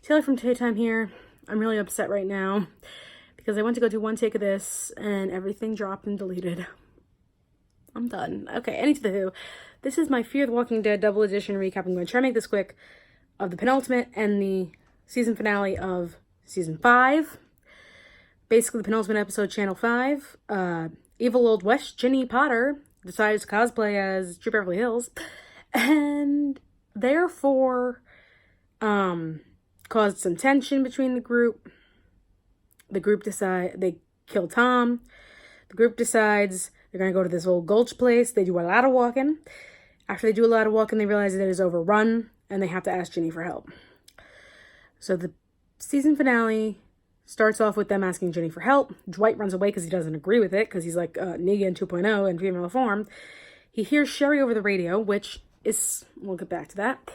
Taylor from Daytime here. I'm really upset right now because I went to go do one take of this and everything dropped and deleted. I'm done. Okay, anywho, this is my Fear the Walking Dead double edition recap. I'm going to try to make this quick, of the penultimate and the season finale of season 5. Basically, the penultimate episode, channel 5. Evil Old West Ginny Potter decides to cosplay as True Beverly Hills, and therefore caused some tension between the group. The group they kill Tom. The group decides they're going to go to this old gulch place. They do a lot of walking. After they do a lot of walking, they realize that it is overrun, and they have to ask Ginny for help. So the season finale starts off with them asking Ginny for help. Dwight runs away because he doesn't agree with it, because he's like Negan 2.0 in female form. He hears Sherry over the radio, which is, we'll get back to that.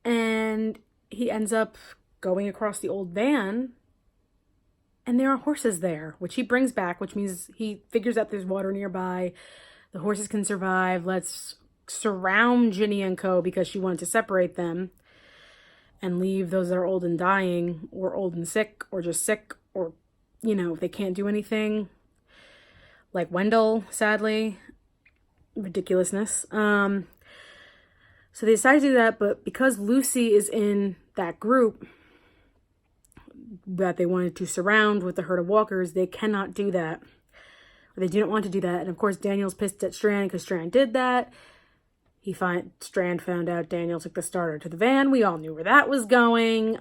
And he ends up going across the old van, and there are horses there, which he brings back, which means he figures out there's water nearby. The horses can survive. Let's surround Ginny and co. because she wanted to separate them and leave those that are old and dying, or old and sick, or just sick, or, you know, if they can't do anything. Like Wendell, sadly. Ridiculousness. So they decided to do that, but because Lucy is in that group that they wanted to surround with the herd of walkers, they cannot do that. Or they didn't want to do that. And of course, Daniel's pissed at Strand because Strand did that. Strand found out Daniel took the starter to the van. We all knew where that was going.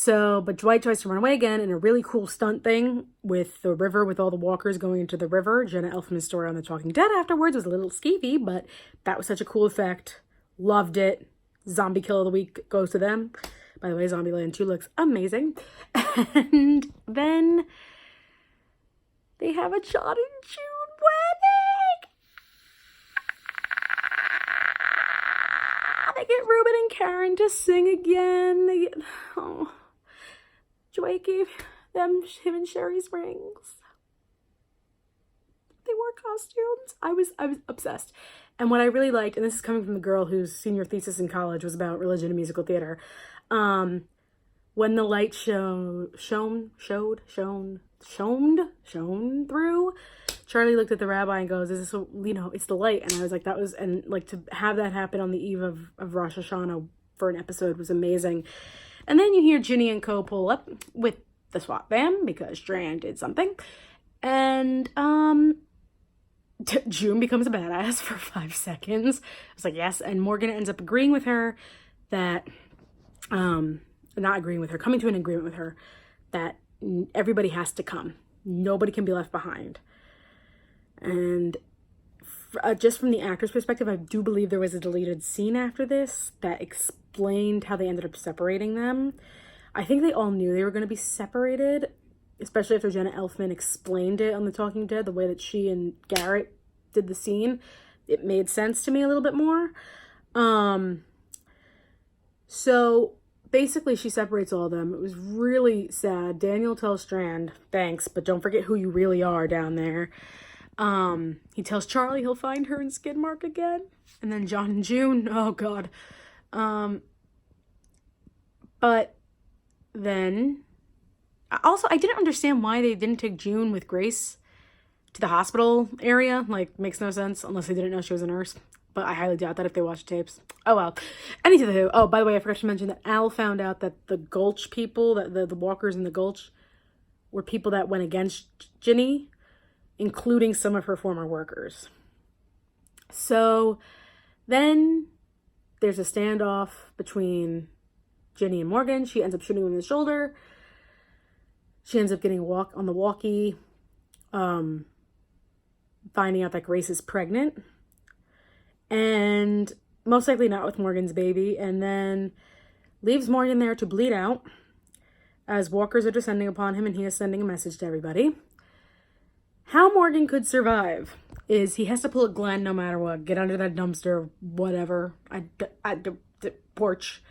But Dwight tries to run away again in a really cool stunt thing with the river, with all the walkers going into the river. Jenna Elfman's story on The Talking Dead afterwards was a little skeevy, but that was such a cool effect. Loved it. Zombie Kill of the Week goes to them. By the way, Zombieland 2 looks amazing. And then they have a John and June wedding. They get Ruben and Karen to sing again. Dwight gave him and Sherry's rings. They wore costumes. I was obsessed. And what I really liked, and this is coming from the girl whose senior thesis in college was about religion and musical theater, when the light shone through, Charlie looked at the rabbi and goes, "Is this, it's the light." And I was like, and to have that happen on the eve of Rosh Hashanah for an episode was amazing. And then you hear Ginny and co pull up with the SWAT van because Strand did something. And June becomes a badass for 5 seconds. I was like, yes. And Morgan ends up agreeing with her that, coming to an agreement with her that everybody has to come. Nobody can be left behind. And just from the actor's perspective, I do believe there was a deleted scene after this that explained how they ended up separating them. I think they all knew they were going to be separated, especially after Jenna Elfman explained it on The Talking Dead, the way that she and Garrett did the scene. It made sense to me a little bit more. So basically she separates all of them. It was really sad. Daniel tells Strand, "Thanks, but don't forget who you really are down there." He tells Charlie he'll find her in Skidmark again. And then John and June, oh God. But then, also, I didn't understand why they didn't take June with Grace to the hospital area. Like, makes no sense, unless they didn't know she was a nurse. But I highly doubt that if they watched tapes. Oh, well. Anywho, oh, by the way, I forgot to mention that Al found out that the Gulch people, that the walkers in the Gulch, were people that went against Ginny, including some of her former workers. So then there's a standoff between Ginny and Morgan. She ends up shooting him in the shoulder. She ends up getting a walk on the walkie, finding out that Grace is pregnant. And most likely not with Morgan's baby. And then leaves Morgan there to bleed out as walkers are descending upon him, and he is sending a message to everybody. How Morgan could survive is he has to pull a Glenn no matter what. Get under that dumpster, whatever, porch.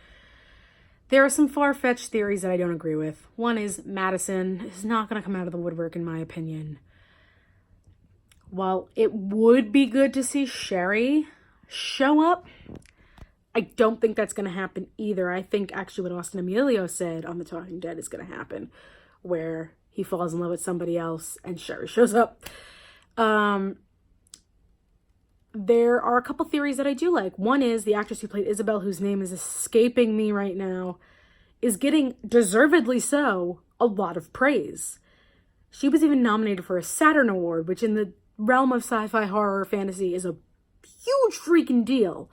There are some far-fetched theories that I don't agree with. One is Madison is not going to come out of the woodwork, in my opinion. While it would be good to see Sherry show up, I don't think that's going to happen either. I think actually what Austin Emilio said on The Talking Dead is going to happen, where he falls in love with somebody else and Sherry shows up. There are a couple theories that I do like. One is the actress who played Isabel, whose name is escaping me right now, is getting, deservedly so, a lot of praise. She was even nominated for a Saturn Award, which in the realm of sci-fi, horror, fantasy is a huge freaking deal.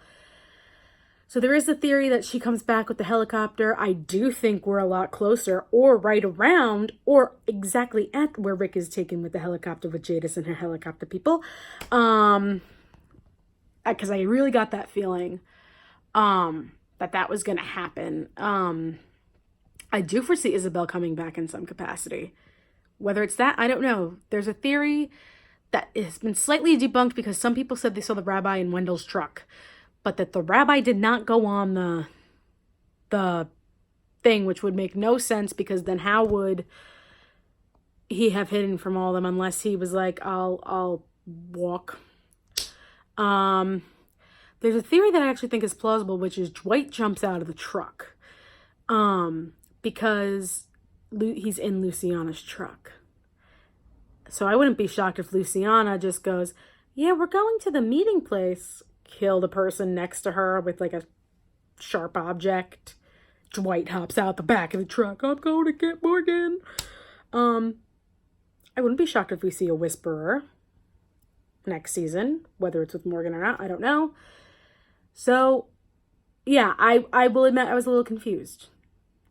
So there is the theory that she comes back with the helicopter. I do think we're a lot closer, or right around, or exactly at where Rick is taken with the helicopter with Jadis and her helicopter people. Because I really got that feeling that was going to happen. I do foresee Isabel coming back in some capacity. Whether it's that, I don't know. There's a theory that has been slightly debunked because some people said they saw the rabbi in Wendell's truck, but that the rabbi did not go on the thing, which would make no sense, because then how would he have hidden from all of them unless he was like, I'll walk. There's a theory that I actually think is plausible, which is Dwight jumps out of the truck, because he's in Luciana's truck. So I wouldn't be shocked if Luciana just goes, yeah, we're going to the meeting place, kill the person next to her with like a sharp object. Dwight hops out the back of the truck. I'm going to get Morgan. I wouldn't be shocked if we see a Whisperer next season, whether it's with Morgan or not, I don't know. So yeah, I will admit I was a little confused.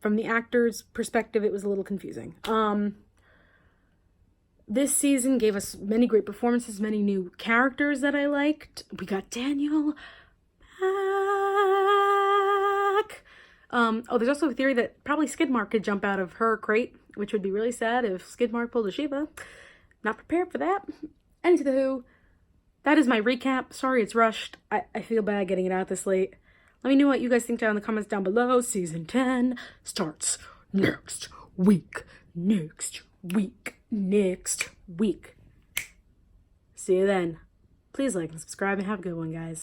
From the actor's perspective, it was a little confusing. This season gave us many great performances, many new characters that I liked. We got Daniel back. There's also a theory that probably Skidmark could jump out of her crate, which would be really sad if Skidmark pulled a Shiva. Not prepared for that. Anywho, that is my recap. Sorry it's rushed. I feel bad getting it out this late. Let me know what you guys think down in the comments down below. Season 10 starts next week. Next week. See you then. Please like and subscribe and have a good one, guys.